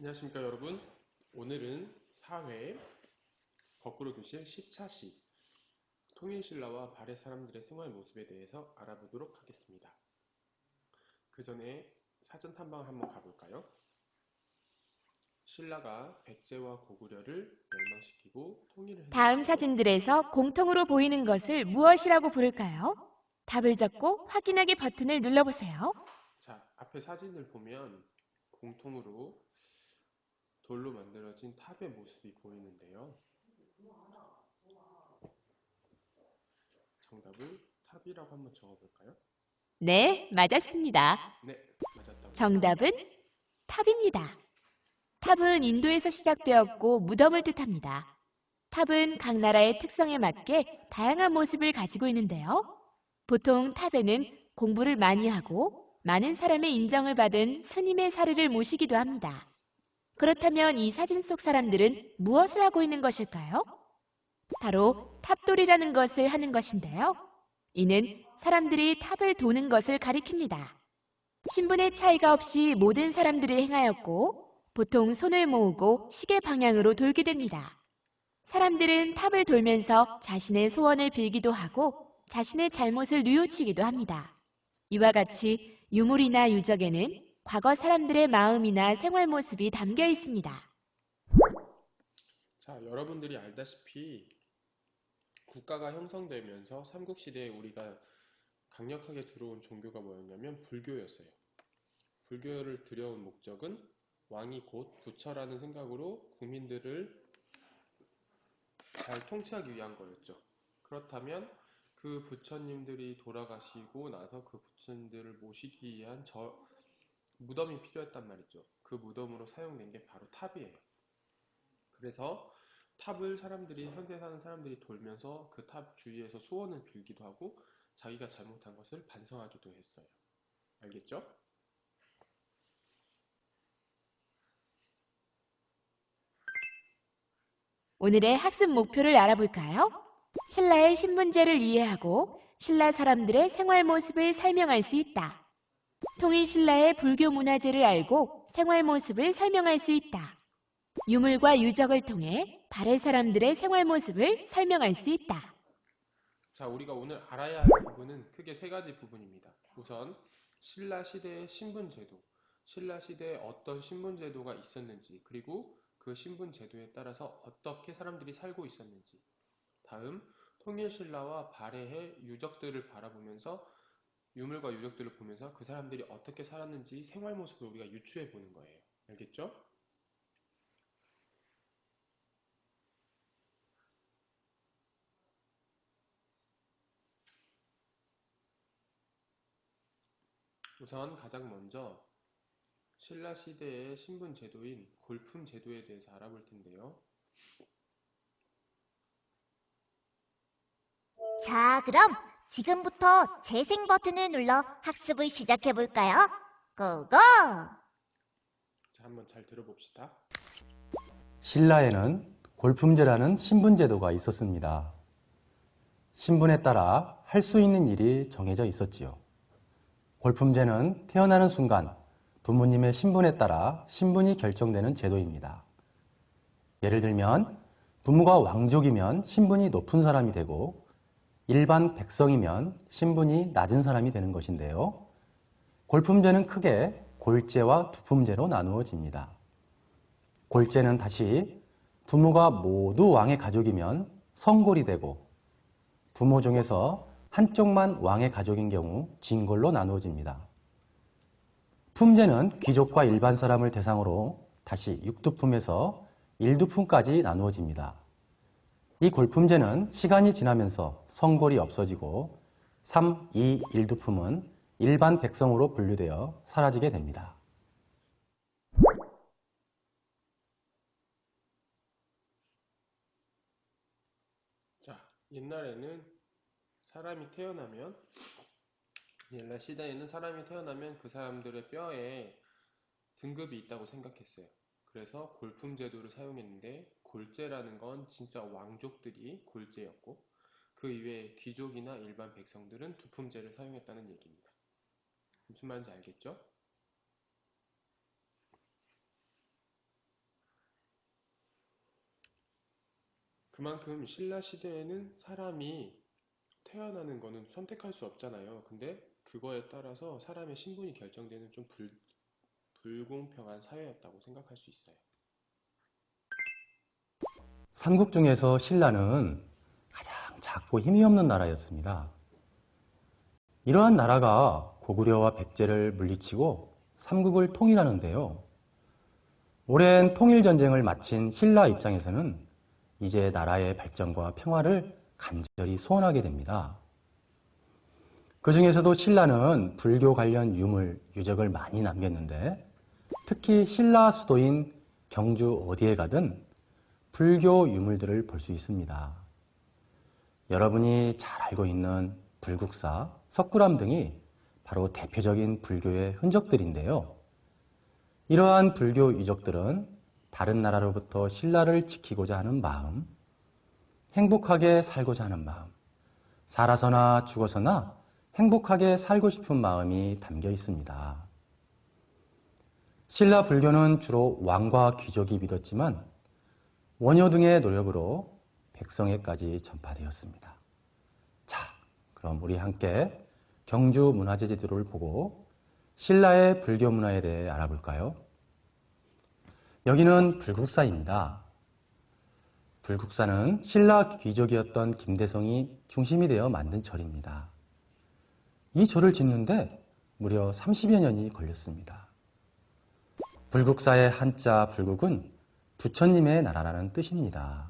안녕하십니까 여러분. 오늘은 4회 거꾸로 교실 10차시 통일신라와 발해 사람들의 생활 모습에 대해서 알아보도록 하겠습니다. 그 전에 사전 탐방을 한번 가볼까요? 신라가 백제와 고구려를 멸망시키고 통일을 다음 했는데요. 사진들에서 공통으로 보이는 것을 무엇이라고 부를까요? 답을 적고 확인하기 버튼을 눌러보세요. 자, 앞에 사진을 보면 공통으로 돌로 만들어진 탑의 모습이 보이는데요. 정답을 탑이라고 한번 적어볼까요? 네, 맞았습니다. 네, 맞았다고 합니다. 정답은 탑입니다. 탑은 인도에서 시작되었고 무덤을 뜻합니다. 탑은 각 나라의 특성에 맞게 다양한 모습을 가지고 있는데요. 보통 탑에는 공부를 많이 하고 많은 사람의 인정을 받은 스님의 사르를 모시기도 합니다. 그렇다면 이 사진 속 사람들은 무엇을 하고 있는 것일까요? 바로 탑돌이라는 것을 하는 것인데요. 이는 사람들이 탑을 도는 것을 가리킵니다. 신분의 차이가 없이 모든 사람들이 행하였고 보통 손을 모으고 시계 방향으로 돌게 됩니다. 사람들은 탑을 돌면서 자신의 소원을 빌기도 하고 자신의 잘못을 뉘우치기도 합니다. 이와 같이 유물이나 유적에는 과거 사람들의 마음이나 생활 모습이 담겨 있습니다. 자, 여러분들이 알다시피 국가가 형성되면서 삼국시대에 우리가 강력하게 들어온 종교가 뭐였냐면 불교였어요. 불교를 들여온 목적은 왕이 곧 부처라는 생각으로 국민들을 잘 통치하기 위한 거였죠. 그렇다면 그 부처님들이 돌아가시고 나서 그 부처님들을 모시기 위한 무덤이 필요했단 말이죠. 그 무덤으로 사용된 게 바로 탑이에요. 그래서 탑을 현재 사는 사람들이 돌면서 그 탑 주위에서 소원을 빌기도 하고 자기가 잘못한 것을 반성하기도 했어요. 알겠죠? 오늘의 학습 목표를 알아볼까요? 신라의 신분제를 이해하고 신라 사람들의 생활 모습을 설명할 수 있다. 통일신라의 불교 문화재를 알고 생활 모습을 설명할 수 있다. 유물과 유적을 통해 발해 사람들의 생활 모습을 설명할 수 있다. 자, 우리가 오늘 알아야 할 부분은 크게 세 가지 부분입니다. 우선 신라 시대의 신분 제도, 신라 시대에 어떤 신분 제도가 있었는지, 그리고 그 신분 제도에 따라서 어떻게 사람들이 살고 있었는지. 다음, 통일신라와 발해의 유적들을 바라보면서 유물과 유적들을 보면서 그 사람들이 어떻게 살았는지 생활 모습을 우리가 유추해 보는 거예요. 알겠죠? 우선 가장 먼저 신라 시대의 신분 제도인 골품 제도에 대해서 알아볼 텐데요. 자, 그럼 지금부터 재생 버튼을 눌러 학습을 시작해 볼까요? 고고! 자, 한번 잘 들어봅시다. 신라에는 골품제라는 신분제도가 있었습니다. 신분에 따라 할 수 있는 일이 정해져 있었지요. 골품제는 태어나는 순간 부모님의 신분에 따라 신분이 결정되는 제도입니다. 예를 들면 부모가 왕족이면 신분이 높은 사람이 되고 일반 백성이면 신분이 낮은 사람이 되는 것인데요. 골품제는 크게 골제와 두품제로 나누어집니다. 골제는 다시 부모가 모두 왕의 가족이면 성골이 되고 부모 중에서 한쪽만 왕의 가족인 경우 진골로 나누어집니다. 품제는 귀족과 일반 사람을 대상으로 다시 육두품에서 일두품까지 나누어집니다. 이 골품제는 시간이 지나면서 성골이 없어지고 3, 2, 1두품은 일반 백성으로 분류되어 사라지게 됩니다. 자, 옛날 시대에는 사람이 태어나면 그 사람들의 뼈에 등급이 있다고 생각했어요. 그래서 골품 제도를 사용했는데 골제라는 건 진짜 왕족들이 골제였고 그 이외에 귀족이나 일반 백성들은 두품제를 사용했다는 얘기입니다. 무슨 말인지 알겠죠? 그만큼 신라 시대에는 사람이 태어나는 거는 선택할 수 없잖아요. 근데 그거에 따라서 사람의 신분이 결정되는 좀 불공평한 사회였다고 생각할 수 있어요. 삼국 중에서 신라는 가장 작고 힘이 없는 나라였습니다. 이러한 나라가 고구려와 백제를 물리치고 삼국을 통일하는데요. 오랜 통일전쟁을 마친 신라 입장에서는 이제 나라의 발전과 평화를 간절히 소원하게 됩니다. 그 중에서도 신라는 불교 관련 유물, 유적을 많이 남겼는데 특히 신라 수도인 경주 어디에 가든 불교 유물들을 볼 수 있습니다. 여러분이 잘 알고 있는 불국사, 석굴암 등이 바로 대표적인 불교의 흔적들인데요. 이러한 불교 유적들은 다른 나라로부터 신라를 지키고자 하는 마음, 행복하게 살고자 하는 마음, 살아서나 죽어서나 행복하게 살고 싶은 마음이 담겨 있습니다. 신라 불교는 주로 왕과 귀족이 믿었지만 원효 등의 노력으로 백성에까지 전파되었습니다. 자, 그럼 우리 함께 경주 문화재 지도를 보고 신라의 불교 문화에 대해 알아볼까요? 여기는 불국사입니다. 불국사는 신라 귀족이었던 김대성이 중심이 되어 만든 절입니다. 이 절을 짓는데 무려 30여 년이 걸렸습니다. 불국사의 한자 불국은 부처님의 나라라는 뜻입니다.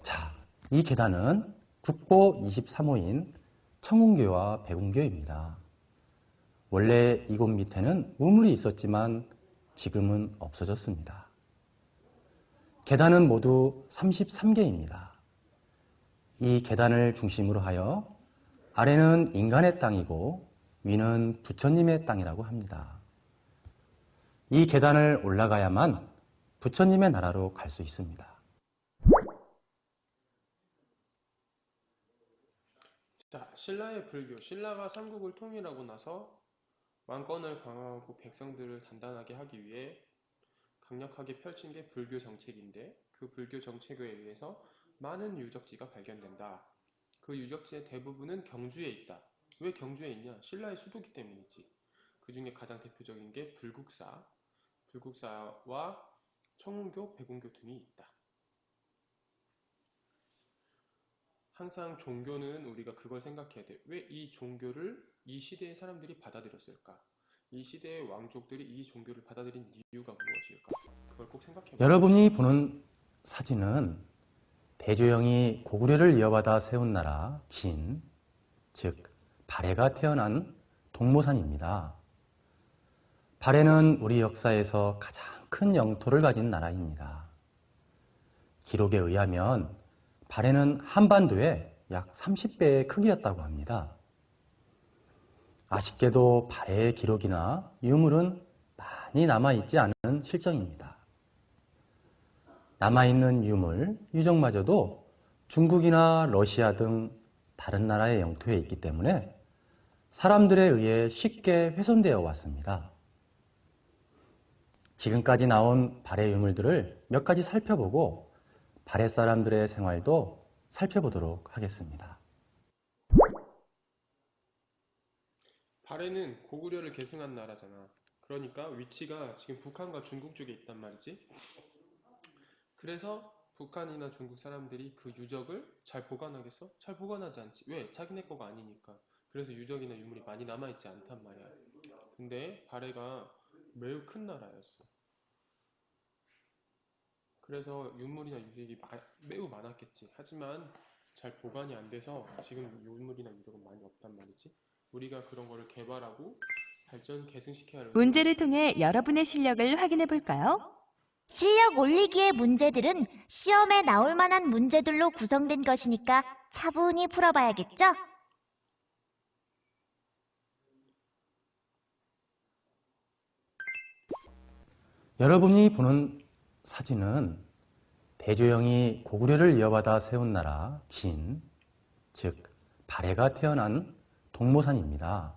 자, 이 계단은 국보 23호인 청운교와 백운교입니다. 원래 이곳 밑에는 우물이 있었지만 지금은 없어졌습니다. 계단은 모두 33개입니다. 이 계단을 중심으로 하여 아래는 인간의 땅이고 위는 부처님의 땅이라고 합니다. 이 계단을 올라가야만 부처님의 나라로 갈 수 있습니다. 자, 신라의 불교. 신라가 삼국을 통일하고 나서 왕권을 강화하고 백성들을 단단하게 하기 위해 강력하게 펼친 게 불교 정책인데 그 불교 정책에 의해서 많은 유적지가 발견된다. 그 유적지의 대부분은 경주에 있다. 왜 경주에 있냐? 신라의 수도기 때문이지. 그 중에 가장 대표적인 게 불국사와 청운교, 백운교 등이 있다. 항상 종교는 우리가 그걸 생각해야 돼. 왜 이 종교를 이 시대의 사람들이 받아들였을까? 이 시대의 왕족들이 이 종교를 받아들인 이유가 무엇일까? 그걸 꼭 생각해 보세요. 여러분이 보는 사진은 대조영이 고구려를 이어받아 세운 나라 진, 즉 발해가 태어난 동모산입니다. 발해는 우리 역사에서 가장 큰 영토를 가진 나라입니다. 기록에 의하면 발해는 한반도의 약 30배의 크기였다고 합니다. 아쉽게도 발해의 기록이나 유물은 많이 남아있지 않은 실정입니다. 남아있는 유물, 유적마저도 중국이나 러시아 등 다른 나라의 영토에 있기 때문에 사람들에 의해 쉽게 훼손되어 왔습니다. 지금까지 나온 발해 유물들을 몇 가지 살펴보고 발해 사람들의 생활도 살펴보도록 하겠습니다. 발해는 고구려를 계승한 나라잖아. 그러니까 위치가 지금 북한과 중국 쪽에 있단 말이지. 그래서 북한이나 중국 사람들이 그 유적을 잘 보관하겠어? 잘 보관하지 않지. 왜? 자기네 거가 아니니까. 그래서 유적이나 유물이 많이 남아있지 않단 말이야. 근데 발해가 매우 큰 나라였어. 그래서 유물이나 유적이 매우 많았겠지. 하지만 잘 보관이 안 돼서 지금 유물이나 유적은 많이 없단 말이지. 우리가 그런 거를 개발하고 발전, 계승시켜야 하는 문제를 통해 여러분의 실력을 확인해 볼까요? 실력 올리기의 문제들은 시험에 나올 만한 문제들로 구성된 것이니까 차분히 풀어봐야겠죠? 여러분이 보는 사진은 대조영이 고구려를 이어받아 세운 나라 진, 즉 발해가 태어난 동모산입니다.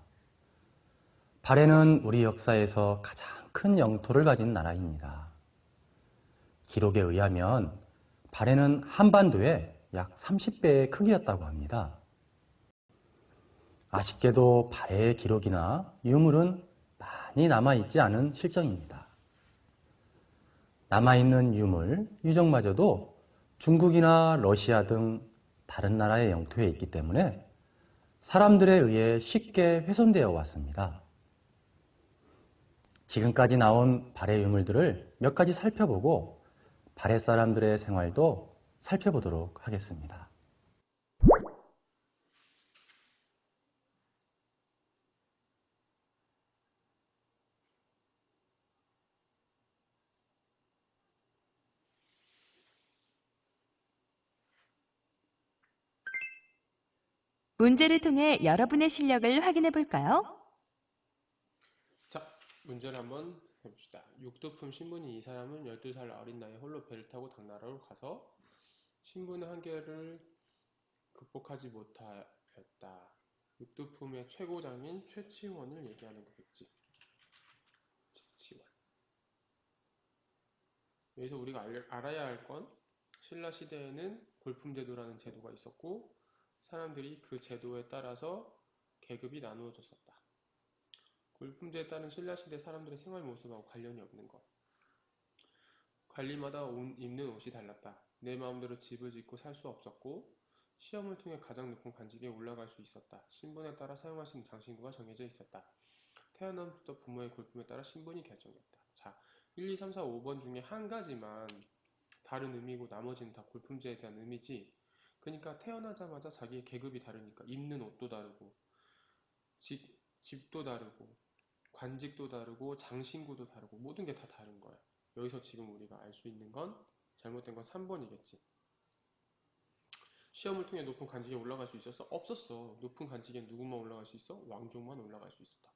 발해는 우리 역사에서 가장 큰 영토를 가진 나라입니다. 기록에 의하면 발해는 한반도의 약 30배의 크기였다고 합니다. 아쉽게도 발해의 기록이나 유물은 많이 남아있지 않은 실정입니다. 남아있는 유물, 유적마저도 중국이나 러시아 등 다른 나라의 영토에 있기 때문에 사람들에 의해 쉽게 훼손되어 왔습니다. 지금까지 나온 발해 유물들을 몇 가지 살펴보고 발해 사람들의 생활도 살펴보도록 하겠습니다. 문제를 통해 여러분의 실력을 확인해 볼까요? 자, 문제를 한번 해봅시다. 육두품 신분인 이 사람은 12살 어린 나이에 홀로 배를 타고 당나라로 가서 신분의 한계를 극복하지 못하였다. 육두품의 최고장인 최치원을 얘기하는 거겠지. 최치원. 여기서 우리가 알아야 할 건 신라 시대에는 골품제도라는 제도가 있었고 사람들이 그 제도에 따라서 계급이 나누어졌었다. 골품제에 따른 신라시대 사람들의 생활 모습하고 관련이 없는 것. 관리마다 입는 옷이 달랐다. 내 마음대로 집을 짓고 살 수 없었고 시험을 통해 가장 높은 관직에 올라갈 수 있었다. 신분에 따라 사용할 수 있는 장신구가 정해져 있었다. 태어남부터 부모의 골품에 따라 신분이 결정됐다. 자, 1, 2, 3, 4, 5번 중에 한 가지만 다른 의미고 나머지는 다 골품제에 대한 의미지. 그러니까 태어나자마자 자기의 계급이 다르니까 입는 옷도 다르고 집도 다르고 관직도 다르고 장신구도 다르고 모든 게 다 다른 거야. 여기서 지금 우리가 알 수 있는 건 잘못된 건 3번이겠지. 시험을 통해 높은 관직에 올라갈 수 있었어? 없었어. 높은 관직에 누구만 올라갈 수 있어? 왕족만 올라갈 수 있었다.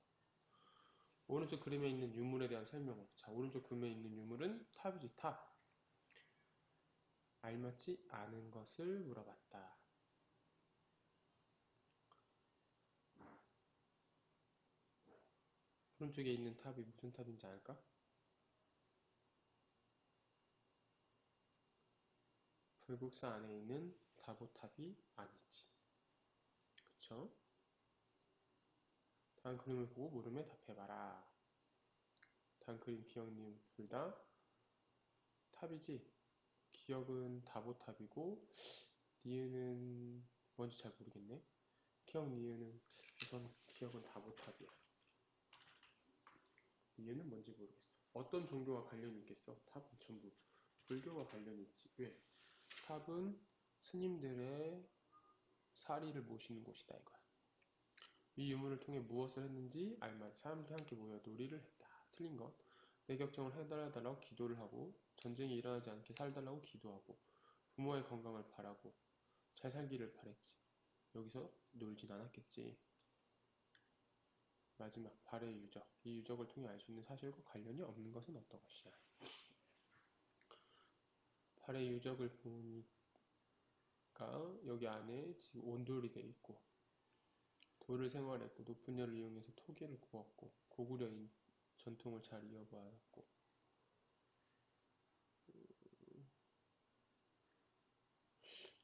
오른쪽 그림에 있는 유물에 대한 설명은, 자, 오른쪽 그림에 있는 유물은 탑이지, 탑. 알맞지 않은 것을 물어봤다. 오른쪽에 있는 탑이 무슨 탑인지 알까? 불국사 안에 있는 다보탑이 아니지. 그쵸? 다음 그림을 보고 물음에 답해봐라. 다음 그림 기억, 니은 둘 다 탑이지? 기억은 다보탑이고 니은은 뭔지 잘 모르겠네. 기억, 니은은 우선 기억은 다보탑이야. 니은은 뭔지 모르겠어. 어떤 종교와 관련이 있겠어? 탑은 전부 불교와 관련이 있지. 왜? 탑은 스님들의 사리를 모시는 곳이다 이거야. 이 유물을 통해 무엇을 했는지 알맞은 사람들이 함께 모여 놀이를 했다. 틀린 것. 내 걱정을 해달라고 기도를 하고 전쟁이 일어나지 않게 살달라고 기도하고 부모의 건강을 바라고 잘 살기를 바랬지. 여기서 놀진 않았겠지. 마지막 발의 유적. 이 유적을 통해 알 수 있는 사실과 관련이 없는 것은 어떤 것이야. 발의 유적을 보니까 여기 안에 지금 온돌이 돼 있고 돌을 생활했고 높은 열을 이용해서 토기를 구웠고 고구려인 전통을 잘 이어받았고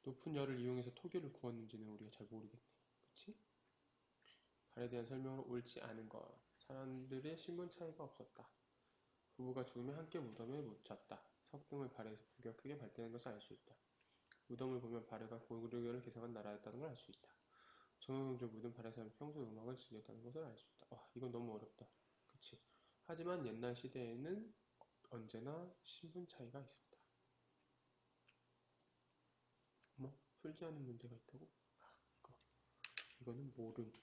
높은 열을 이용해서 토기를 구웠는지는 우리가 잘 모르겠네. 그치? 발에 대한 설명으로 옳지 않은 것. 사람들의 신분 차이가 없었다. 부부가 죽으면 함께 무덤에 묻혔다. 석등을 발에서 부가 크게 발달한 것을 알 수 있다. 무덤을 보면 발해가 고구려를 개성한 나라였다는 걸 알 수 있다. 정영종 묻은 발해 사람이 평소 음악을 즐겼다는 것을 알 수 있다. 와, 이건 너무 어렵다. 그치? 하지만 옛날 시대에는 언제나 신분 차이가 있었다. 뭐 풀지 않은 문제가 있다고? 이거는 모르니까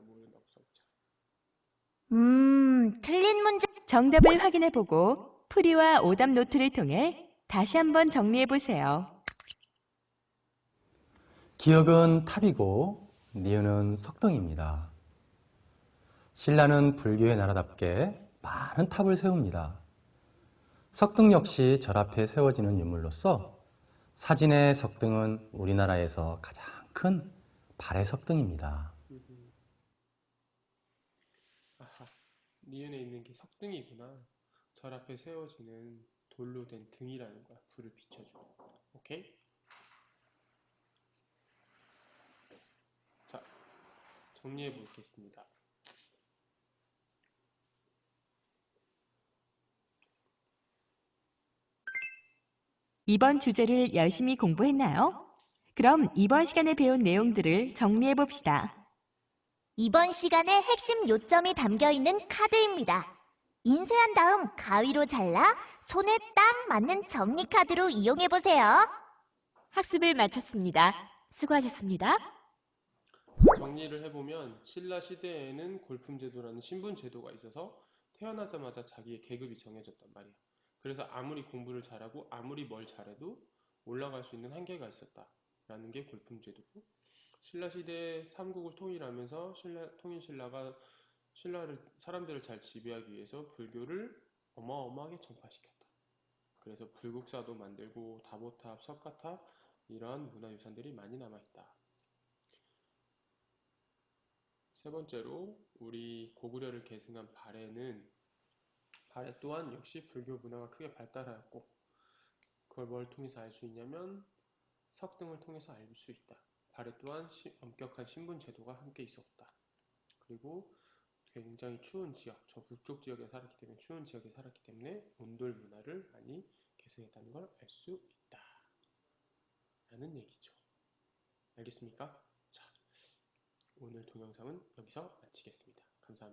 모른다고 써보자. 틀린 문제. 정답을 확인해 보고 풀이와 오답 노트를 통해 다시 한번 정리해 보세요. 기억은 탑이고 니은은 석등입니다. 신라는 불교의 나라답게 많은 탑을 세웁니다. 석등 역시 절 앞에 세워지는 유물로서 사진의 석등은 우리나라에서 가장 큰 발해 석등입니다. 아하, 니은에 있는 게 석등이구나. 절 앞에 세워지는 돌로 된 등이라는 거야. 불을 비춰주는. 오케이? 자, 정리해 보겠습니다. 이번 주제를 열심히 공부했나요? 그럼 이번 시간에 배운 내용들을 정리해 봅시다. 이번 시간의 핵심 요점이 담겨 있는 카드입니다. 인쇄한 다음 가위로 잘라 손에 딱 맞는 정리 카드로 이용해 보세요. 학습을 마쳤습니다. 수고하셨습니다. 정리를 해보면 신라 시대에는 골품제도라는 신분제도가 있어서 태어나자마자 자기의 계급이 정해졌단 말이야. 그래서 아무리 공부를 잘하고 아무리 뭘 잘해도 올라갈 수 있는 한계가 있었다라는 게 골품제도고, 신라 시대에 삼국을 통일하면서 통일신라가 신라를 사람들을 잘 지배하기 위해서 불교를 어마어마하게 전파시켰다. 그래서 불국사도 만들고 다보탑, 석가탑 이러한 문화유산들이 많이 남아있다. 세 번째로 우리 고구려를 계승한 발해 또한 역시 불교 문화가 크게 발달하였고, 그걸 뭘 통해서 알 수 있냐면 석등을 통해서 알 수 있다. 발해 또한 엄격한 신분 제도가 함께 있었다. 그리고 굉장히 추운 지역, 저 북쪽 지역에 살았기 때문에 추운 지역에 살았기 때문에 온돌 문화를 많이 계승했다는 걸 알 수 있다 라는 얘기죠. 알겠습니까? 자, 오늘 동영상은 여기서 마치겠습니다. 감사합니다.